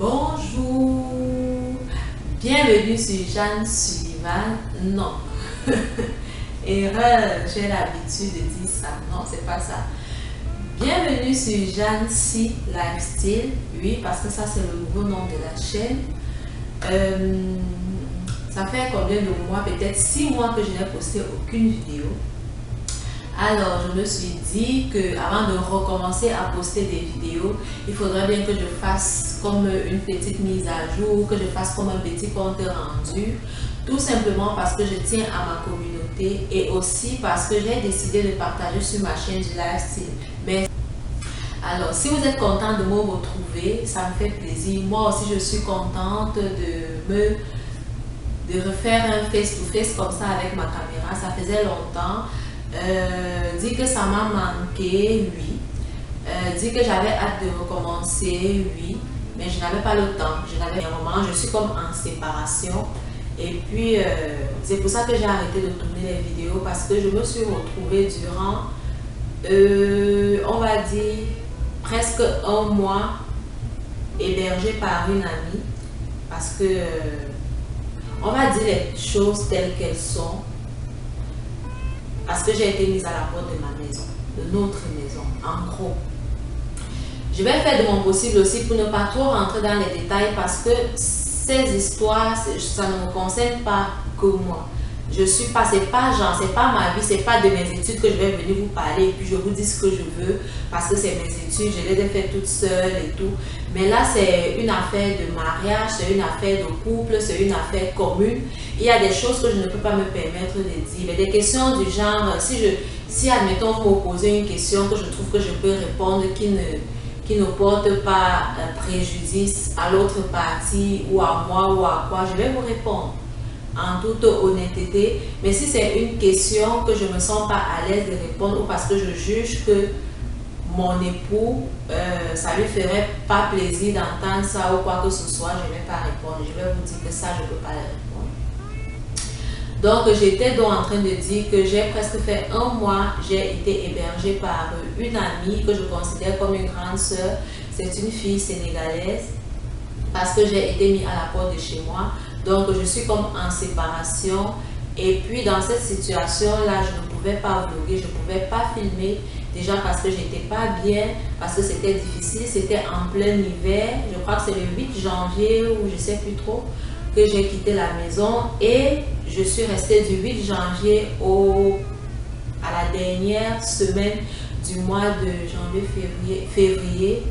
Bonjour, bienvenue sur Jeanne Sullivan. Non, erreur, j'ai l'habitude de dire ça. Non, c'est pas ça. Bienvenue sur Jeanne C Lifestyle. Oui, parce que ça c'est le nouveau nom de la chaîne. Ça fait combien de mois? Peut-être 6 mois que je n'ai posté aucune vidéo. Alors je me suis dit que avant de recommencer à poster des vidéos, il faudrait bien que je fasse comme une petite mise à jour, que je fasse comme un petit compte rendu, tout simplement parce que je tiens à ma communauté et aussi parce que j'ai décidé de partager sur ma chaîne du lifestyle. Mais alors si vous êtes content de me retrouver, ça me fait plaisir. Moi aussi je suis contente de refaire un face-to-face comme ça avec ma caméra. Ça faisait longtemps. Dit que ça m'a manqué, oui. Dit que j'avais hâte de recommencer, oui. Mais je n'avais pas le temps. Un moment, je suis comme en séparation. Et puis, c'est pour ça que j'ai arrêté de tourner les vidéos parce que je me suis retrouvée durant, on va dire, presque un mois hébergée par une amie. Parce que, on va dire les choses telles qu'elles sont. Parce que j'ai été mise à la porte de ma maison, de notre maison, en gros. Je vais faire de mon possible aussi pour ne pas trop rentrer dans les détails parce que ces histoires, ça ne me concerne pas que moi. Je suis pas, c'est pas ma vie, c'est pas de mes études que je vais venir vous parler et puis je vous dis ce que je veux parce que c'est mes études, je les ai faites toutes seules et tout. Mais là, c'est une affaire de mariage, c'est une affaire de couple, c'est une affaire commune. Il y a des choses que je ne peux pas me permettre de dire. Mais des questions du genre, si admettons vous me posez une question que je trouve que je peux répondre qui ne porte pas préjudice à l'autre partie ou à moi ou à quoi, je vais vous répondre en toute honnêteté. Mais si c'est une question que je ne me sens pas à l'aise de répondre ou parce que je juge que mon époux, ça lui ferait pas plaisir d'entendre ça ou quoi que ce soit, je ne vais pas répondre. Je vais vous dire que ça, je ne peux pas répondre. Donc, j'étais donc en train de dire que j'ai presque fait un mois, j'ai été hébergée par une amie que je considère comme une grande sœur. C'est une fille sénégalaise parce que j'ai été mise à la porte de chez moi. Donc, je suis comme en séparation. Et puis, dans cette situation-là, je ne pouvais pas vlogger, je ne pouvais pas filmer. Déjà parce que j'étais pas bien, parce que c'était difficile, c'était en plein hiver. Je crois que c'est le 8 janvier ou je sais plus trop que j'ai quitté la maison. Et je suis restée du 8 janvier à la dernière semaine du mois de janvier-février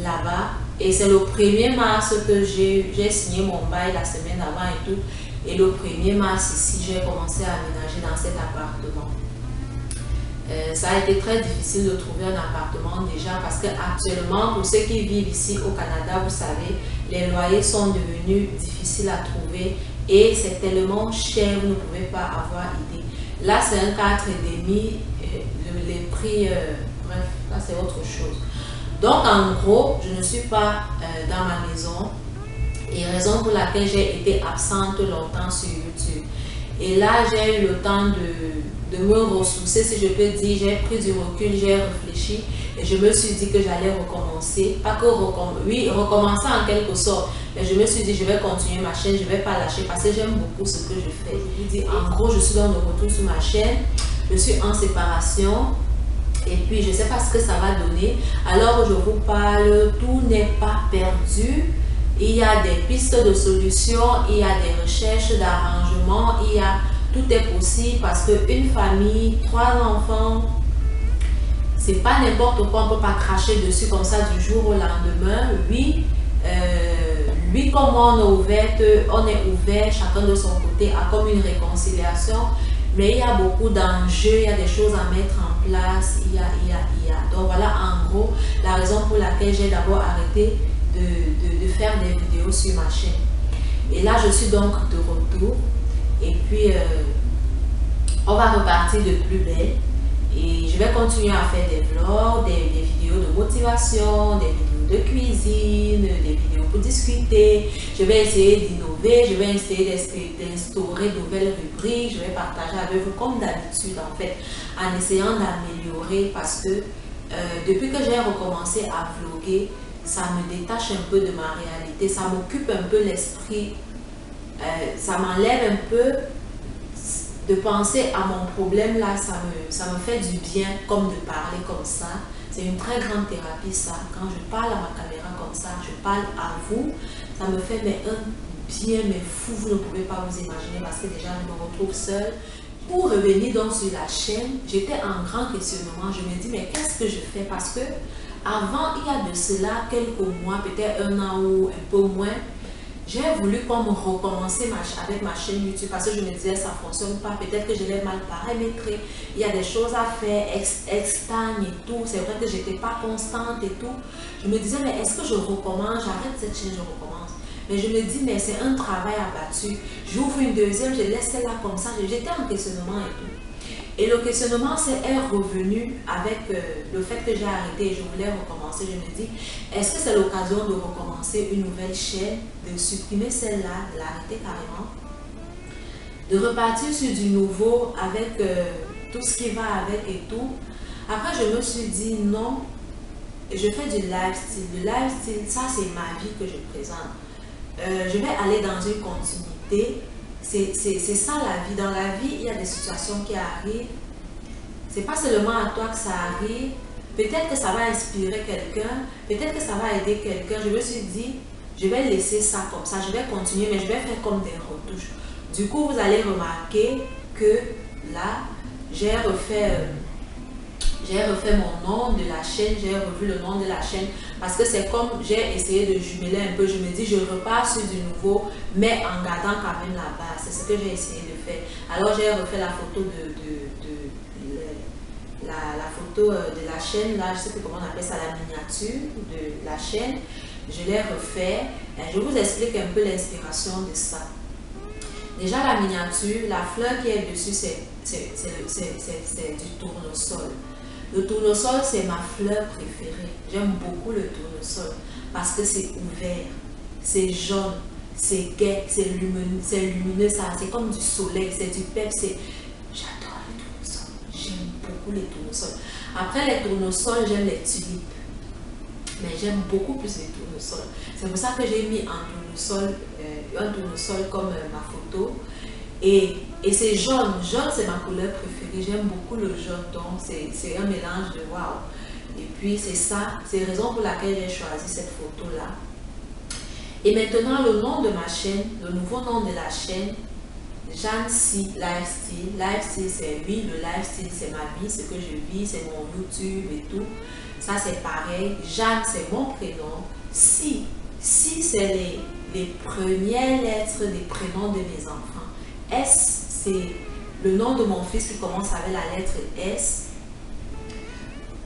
là-bas. Et c'est le 1er mars que j'ai signé mon bail la semaine avant et tout. Et le 1er mars ici, j'ai commencé à aménager dans cet appartement. Ça a été très difficile de trouver un appartement déjà parce que actuellement, pour ceux qui vivent ici au Canada, vous savez, les loyers sont devenus difficiles à trouver et c'est tellement cher, vous ne pouvez pas avoir idée. Là, c'est un 4,5, les prix, bref, là c'est autre chose. Donc en gros, je ne suis pas dans ma maison et raison pour laquelle j'ai été absente longtemps sur YouTube. Et là, j'ai eu le temps de me ressourcer, si je peux dire. J'ai pris du recul, j'ai réfléchi et je me suis dit que j'allais recommencer. Pas que recommencer en quelque sorte, mais je me suis dit je vais continuer ma chaîne, je ne vais pas lâcher parce que j'aime beaucoup ce que je fais. Je vous dis, en gros, je suis dans le retour sur ma chaîne, je suis en séparation et puis je ne sais pas ce que ça va donner. Alors je vous parle, tout n'est pas perdu. Il y a des pistes de solutions, il y a des recherches d'arrangement, tout est possible parce qu'une famille, 3 enfants, c'est pas n'importe quoi, on ne peut pas cracher dessus comme ça du jour au lendemain. Oui, lui comme on est ouvert chacun de son côté à comme une réconciliation, mais il y a beaucoup d'enjeux, il y a des choses à mettre en place, il y a. Donc voilà en gros la raison pour laquelle j'ai d'abord arrêté de faire des vidéos sur ma chaîne. Et là, je suis donc de retour. Et puis, on va repartir de plus belle. Et je vais continuer à faire des vlogs, des vidéos de motivation, des vidéos de cuisine, des vidéos pour discuter. Je vais essayer d'innover, je vais essayer d'instaurer de nouvelles rubriques. Je vais partager avec vous comme d'habitude, en fait, en essayant d'améliorer parce que depuis que j'ai recommencé à vlogger, ça me détache un peu de ma réalité. responsabilité, ça m'occupe un peu l'esprit, ça m'enlève un peu de penser à mon problème là, ça me fait du bien comme de parler comme ça. C'est une très grande thérapie ça. Quand je parle à ma caméra comme ça, je parle à vous, ça me fait mais un bien mais fou, vous ne pouvez pas vous imaginer parce que déjà je me retrouve seule. Pour revenir donc sur la chaîne, j'étais en grand questionnement. Je me dis mais qu'est-ce que je fais? Parce que avant, il y a de cela quelques mois, peut-être un an ou un peu moins, j'ai voulu comme recommencer avec ma chaîne YouTube parce que je me disais ça ne fonctionne pas, peut-être que je l'ai mal paramétré, il y a des choses à faire, externes et tout, c'est vrai que je n'étais pas constante et tout. Je me disais mais est-ce que je recommence, j'arrête cette chaîne, je recommence. Mais je me dis mais c'est un travail abattu, j'ouvre une deuxième, je laisse celle-là comme ça, j'étais en questionnement et tout. Et le questionnement est revenu avec le fait que j'ai arrêté et je voulais recommencer. Je me dis, est-ce que c'est l'occasion de recommencer une nouvelle chaîne, de supprimer celle-là, de l'arrêter carrément, de repartir sur du nouveau avec tout ce qui va avec et tout. Après, je me suis dit non, je fais du lifestyle. Le lifestyle, ça c'est ma vie que je présente. Je vais aller dans une continuité. C'est ça la vie. Dans la vie, il y a des situations qui arrivent. C'est pas seulement à toi que ça arrive. Peut-être que ça va inspirer quelqu'un. Peut-être que ça va aider quelqu'un. Je me suis dit, je vais laisser ça comme ça. Je vais continuer, mais je vais faire comme des retouches. Du coup, vous allez remarquer que là, j'ai refait mon nom de la chaîne, j'ai revu le nom de la chaîne parce que c'est comme j'ai essayé de jumeler un peu. Je me dis, je repars sur du nouveau, mais en gardant quand même la base. C'est ce que j'ai essayé de faire. Alors, j'ai refait la photo la photo de la chaîne, là, je sais plus comment on appelle ça, la miniature de la chaîne. Je l'ai refait. Je vous explique un peu l'inspiration de ça. Déjà, la miniature, la fleur qui est dessus, c'est du tournesol. Le tournesol, c'est ma fleur préférée. J'aime beaucoup le tournesol parce que c'est ouvert, c'est jaune, c'est gai, c'est lumineux, c'est comme du soleil, c'est du pep. J'adore les tournesols. J'aime beaucoup les tournesols. Après les tournesols, j'aime les tulipes. Mais j'aime beaucoup plus les tournesols. C'est pour ça que j'ai mis un tournesol comme ma photo. Et c'est jaune. Jaune, c'est ma couleur préférée. J'aime beaucoup le jaune. Donc, c'est un mélange de waouh. Et puis, c'est ça. C'est la raison pour laquelle j'ai choisi cette photo-là. Et maintenant, le nom de ma chaîne, le nouveau nom de la chaîne, Jeanne C Lifestyle. Lifestyle, c'est oui, le lifestyle, c'est ma vie, ce que je vis, c'est mon YouTube et tout. Ça, c'est pareil. Jeanne, c'est mon prénom. Si c'est les premières lettres des prénoms de mes enfants. S, c'est le nom de mon fils qui commence avec la lettre S.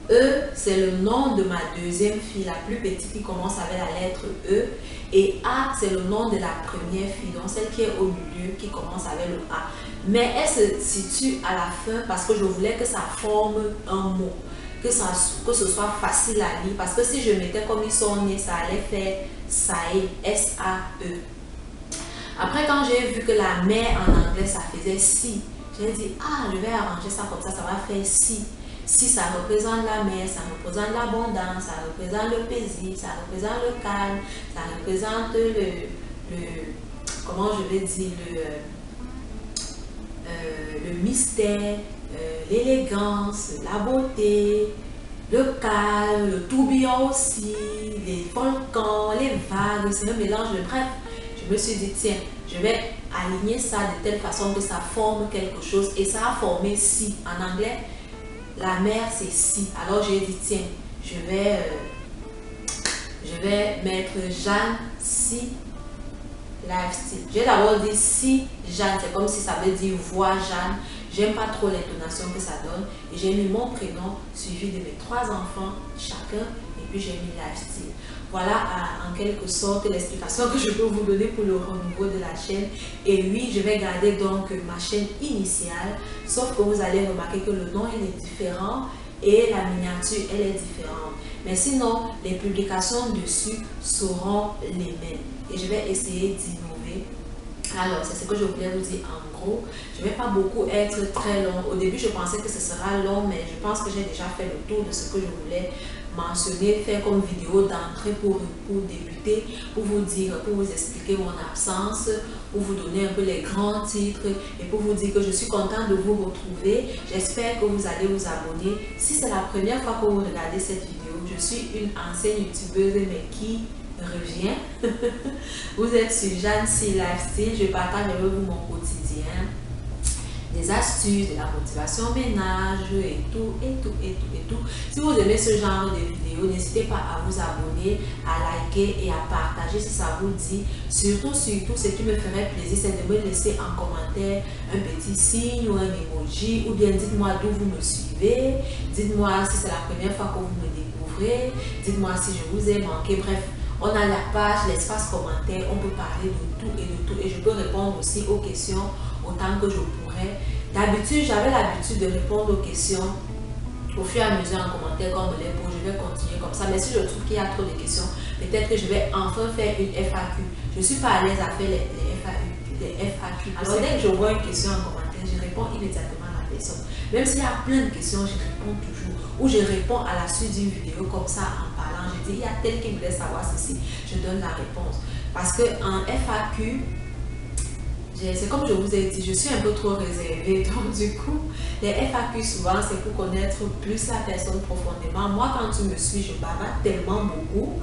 E, c'est le nom de ma deuxième fille, la plus petite, qui commence avec la lettre E. Et A, c'est le nom de la première fille, donc celle qui est au milieu, qui commence avec le A. Mais elle se situe à la fin parce que je voulais que ça forme un mot, que ce soit facile à lire. Parce que si je mettais comme ils sont nés, ça allait faire SAE, S-A-E. Après, quand j'ai vu que la mère en anglais, ça faisait si, j'ai dit, ah, je vais arranger ça comme ça va faire si. Si ça représente la mer, ça représente l'abondance, ça représente le paisible, ça représente le calme, ça représente comment je vais dire, le mystère, l'élégance, la beauté, le calme, le tourbillon aussi, les volcans, les vagues, c'est un mélange de bref. Je me suis dit, tiens, je vais aligner ça de telle façon que ça forme quelque chose. Et ça a formé si. En anglais, la mer, c'est si. Alors, j'ai dit, tiens, je vais mettre Jeanne si Lifestyle. J'ai d'abord dit si Jeanne. C'est comme si ça veut dire voix Jeanne. J'aime pas trop l'intonation que ça donne. Et j'ai mis mon prénom suivi de mes 3 enfants chacun. Et puis, j'ai mis Lifestyle. Voilà en quelque sorte l'explication que je peux vous donner pour le renouveau de la chaîne. Et oui, je vais garder donc ma chaîne initiale, sauf que vous allez remarquer que le nom il est différent et la miniature elle est différente. Mais sinon, les publications dessus seront les mêmes. Et je vais essayer d'innover. Alors, c'est ce que je voulais vous dire en gros. Je ne vais pas beaucoup être très long. Au début, je pensais que ce sera long, mais je pense que j'ai déjà fait le tour de ce que je voulais mentionner, faire comme vidéo d'entrée pour débuter, pour vous dire, pour vous expliquer mon absence, pour vous donner un peu les grands titres et pour vous dire que je suis contente de vous retrouver. J'espère que vous allez vous abonner. Si c'est la première fois que vous regardez cette vidéo, je suis une ancienne youtubeuse mais qui revient. Vous êtes sur Jeanne C Lifestyle, je partage avec vous mon quotidien, des astuces, de la motivation ménage et tout. Si vous aimez ce genre de vidéos, n'hésitez pas à vous abonner, à liker et à partager si ça vous dit. Surtout, ce qui me ferait plaisir, c'est de me laisser en commentaire un petit signe ou un emoji, ou bien dites-moi d'où vous me suivez, dites-moi si c'est la première fois que vous me découvrez, dites-moi si je vous ai manqué, bref. On a la page, l'espace commentaire, on peut parler de tout et je peux répondre aussi aux questions autant que je pourrais. D'habitude, j'avais l'habitude de répondre aux questions au fur et à mesure en commentaire quand on me les pose. Je vais continuer comme ça, mais si je trouve qu'il y a trop de questions, peut-être que je vais enfin faire une FAQ. Je ne suis pas à l'aise à faire les FAQ. Alors dès que je vois une question en commentaire, je réponds immédiatement à la personne. Même s'il y a plein de questions, je réponds toujours. Ou je réponds à la suite d'une vidéo comme ça en parlant. Je dis, il y a tel qui voulait savoir ceci. Je donne la réponse. Parce qu'en FAQ, c'est comme je vous ai dit, je suis un peu trop réservée. Donc du coup, les FAQ souvent, c'est pour connaître plus la personne profondément. Moi, quand tu me suis, je bavarde tellement beaucoup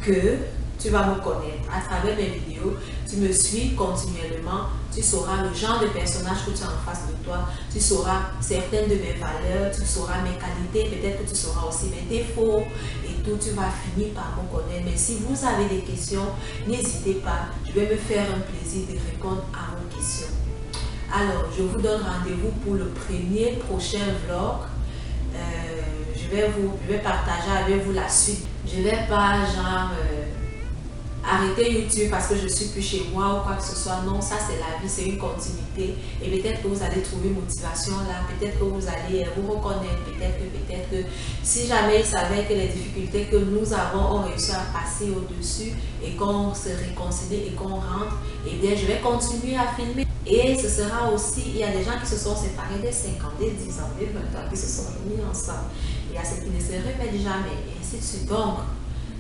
que tu vas me connaître. À travers mes vidéos, tu me suis continuellement. Tu sauras le genre de personnage que tu as en face de toi. Tu sauras certaines de mes valeurs. Tu sauras mes qualités. Peut-être que tu sauras aussi mes défauts et tout. Tu vas finir par me connaître. Mais si vous avez des questions, n'hésitez pas. Je vais me faire un plaisir de répondre à vos questions. Alors, je vous donne rendez-vous pour le prochain vlog. Je vais partager avec vous la suite. Je ne vais pas genre arrêter YouTube parce que je suis plus chez moi ou quoi que ce soit. Non, ça c'est la vie, c'est une continuité. Et peut-être que vous allez trouver motivation là, peut-être que vous allez vous reconnaître, peut-être que si jamais il savait que les difficultés que nous avons ont réussi à passer au-dessus et qu'on se réconcilie et qu'on rentre, eh bien je vais continuer à filmer. Et ce sera aussi, il y a des gens qui se sont séparés des 5 ans, des 10 ans, des 20 ans, qui se sont mis ensemble. Il y a ceux qui ne se répètent jamais, et ainsi de suite. Donc,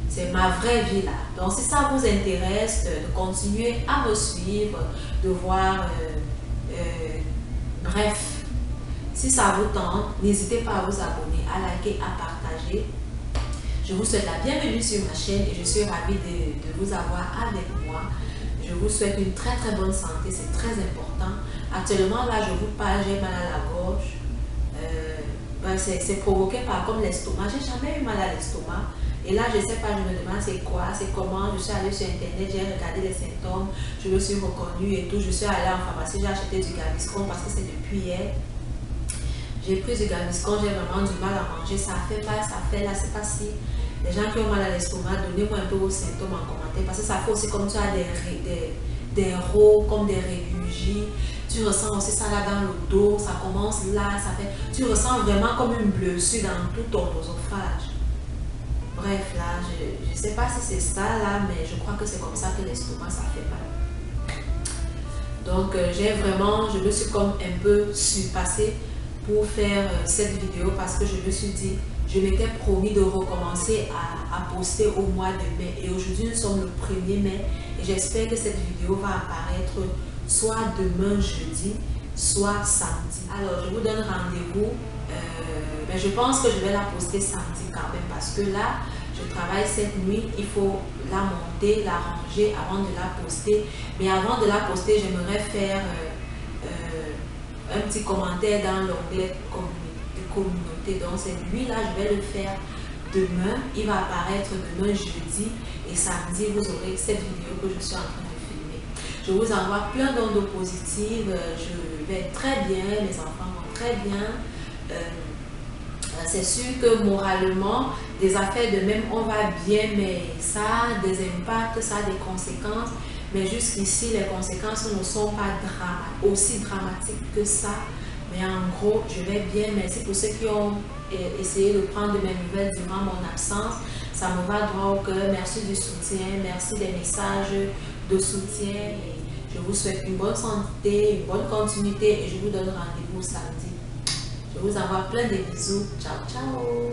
c'est ma vraie vie là. Donc, si ça vous intéresse de continuer à me suivre, de voir, bref, si ça vous tente, n'hésitez pas à vous abonner, à liker, à partager. Je vous souhaite la bienvenue sur ma chaîne et je suis ravie de vous avoir avec moi. Je vous souhaite une très bonne santé, c'est très important. Actuellement, là, je vous parle, j'ai mal à la gorge. C'est provoqué par comme l'estomac. J'ai jamais eu mal à l'estomac. Et là, je ne sais pas, je me demande c'est quoi, c'est comment. Je suis allée sur Internet, j'ai regardé les symptômes, je me suis reconnue et tout. Je suis allée en pharmacie, j'ai acheté du Gaviscon parce que c'est depuis hier. J'ai pris du Gaviscon, j'ai vraiment du mal à manger. Ça fait pas, ça fait là, c'est pas si. Les gens qui ont mal à l'estomac, donnez-moi un peu vos symptômes en commentaire parce que ça fait aussi comme tu as des rots, comme des réfugiés. Tu ressens aussi ça là dans le dos, ça commence là, ça fait. Tu ressens vraiment comme une blessure dans tout ton oesophage. Bref, là, je ne sais pas si c'est ça là, mais je crois que c'est comme ça que l'estomac, ça fait mal. Donc, je me suis comme un peu surpassée pour faire cette vidéo parce que je me suis dit, je m'étais promis de recommencer à poster au mois de mai. Et aujourd'hui, nous sommes le 1er mai et j'espère que cette vidéo va apparaître soit demain jeudi, soit samedi. Alors, je vous donne rendez-vous. Mais je pense que je vais la poster samedi quand même parce que là, je travaille cette nuit, il faut la monter, la ranger avant de la poster. Mais avant de la poster, j'aimerais faire un petit commentaire dans l'onglet communauté. Donc cette nuit-là, je vais le faire demain. Il va apparaître demain jeudi et samedi, vous aurez cette vidéo que je suis en train de filmer. Je vous envoie plein d'ondes positives. Je vais très bien, mes enfants vont très bien. C'est sûr que moralement, des affaires de même, on va bien, mais ça a des impacts, ça a des conséquences. Mais jusqu'ici, les conséquences ne sont pas aussi dramatiques que ça. Mais en gros, je vais bien. Merci pour ceux qui ont essayé de prendre de mes nouvelles durant mon absence. Ça me va droit au cœur. Merci du soutien, merci des messages de soutien. Et je vous souhaite une bonne santé, une bonne continuité et je vous donne rendez-vous samedi. Je vous envoie plein de bisous. Ciao, ciao.